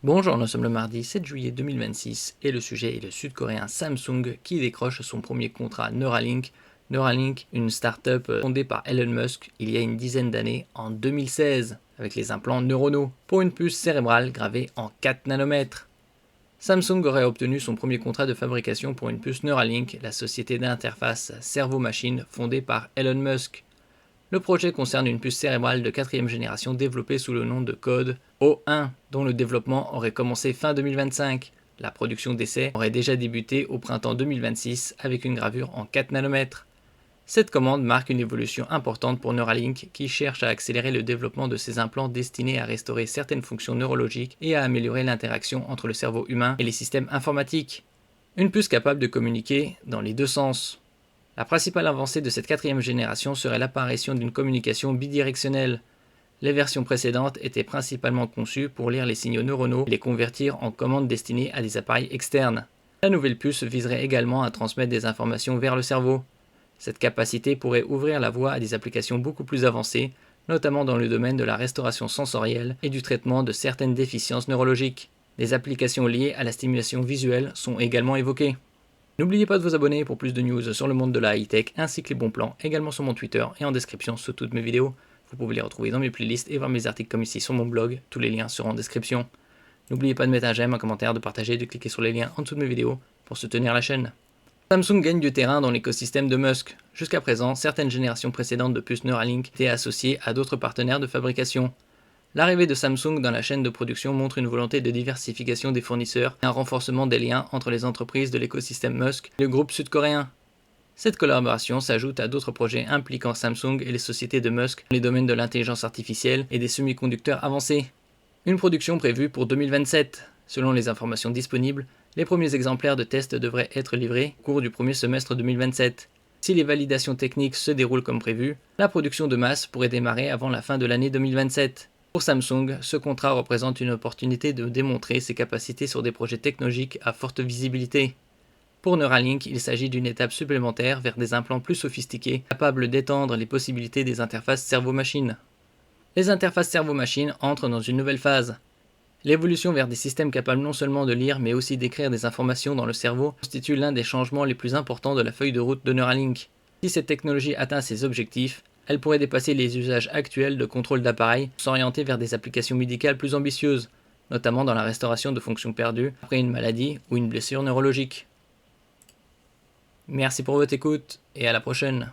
Bonjour, nous sommes le mardi 7 juillet 2026 et le sujet est le sud-coréen Samsung qui décroche son premier contrat Neuralink. Neuralink, une start-up fondée par Elon Musk il y a une dizaine d'années, en 2016, avec les implants neuronaux, pour une puce cérébrale gravée en 4 nanomètres. Samsung aurait obtenu son premier contrat de fabrication pour une puce Neuralink, la société d'interface cerveau-machine fondée par Elon Musk. Le projet concerne une puce cérébrale de 4ème génération développée sous le nom de code O1, dont le développement aurait commencé fin 2025. La production d'essais aurait déjà débuté au printemps 2026 avec une gravure en 4 nanomètres. Cette commande marque une évolution importante pour Neuralink qui cherche à accélérer le développement de ces implants destinés à restaurer certaines fonctions neurologiques et à améliorer l'interaction entre le cerveau humain et les systèmes informatiques. Une puce capable de communiquer dans les deux sens. La principale avancée de cette 4ème génération serait l'apparition d'une communication bidirectionnelle. Les versions précédentes étaient principalement conçues pour lire les signaux neuronaux et les convertir en commandes destinées à des appareils externes. La nouvelle puce viserait également à transmettre des informations vers le cerveau. Cette capacité pourrait ouvrir la voie à des applications beaucoup plus avancées, notamment dans le domaine de la restauration sensorielle et du traitement de certaines déficiences neurologiques. Des applications liées à la stimulation visuelle sont également évoquées. N'oubliez pas de vous abonner pour plus de news sur le monde de la high-tech ainsi que les bons plans, également sur mon Twitter et en description sous toutes mes vidéos. Vous pouvez les retrouver dans mes playlists et voir mes articles comme ici sur mon blog, tous les liens seront en description. N'oubliez pas de mettre un j'aime, un commentaire, de partager et de cliquer sur les liens en dessous de mes vidéos pour soutenir la chaîne. Samsung gagne du terrain dans l'écosystème de Musk. Jusqu'à présent, certaines générations précédentes de puces Neuralink étaient associées à d'autres partenaires de fabrication. L'arrivée de Samsung dans la chaîne de production montre une volonté de diversification des fournisseurs et un renforcement des liens entre les entreprises de l'écosystème Musk et le groupe sud-coréen. Cette collaboration s'ajoute à d'autres projets impliquant Samsung et les sociétés de Musk dans les domaines de l'intelligence artificielle et des semi-conducteurs avancés. Une production prévue pour 2027. Selon les informations disponibles, les premiers exemplaires de test devraient être livrés au cours du premier semestre 2027. Si les validations techniques se déroulent comme prévu, la production de masse pourrait démarrer avant la fin de l'année 2027. Pour Samsung, ce contrat représente une opportunité de démontrer ses capacités sur des projets technologiques à forte visibilité. Pour Neuralink, il s'agit d'une étape supplémentaire vers des implants plus sophistiqués, capables d'étendre les possibilités des interfaces cerveau-machine. Les interfaces cerveau-machine entrent dans une nouvelle phase. L'évolution vers des systèmes capables non seulement de lire mais aussi d'écrire des informations dans le cerveau constitue l'un des changements les plus importants de la feuille de route de Neuralink. Si cette technologie atteint ses objectifs, elle pourrait dépasser les usages actuels de contrôle d'appareil, s'orienter vers des applications médicales plus ambitieuses, notamment dans la restauration de fonctions perdues après une maladie ou une blessure neurologique. Merci pour votre écoute et à la prochaine.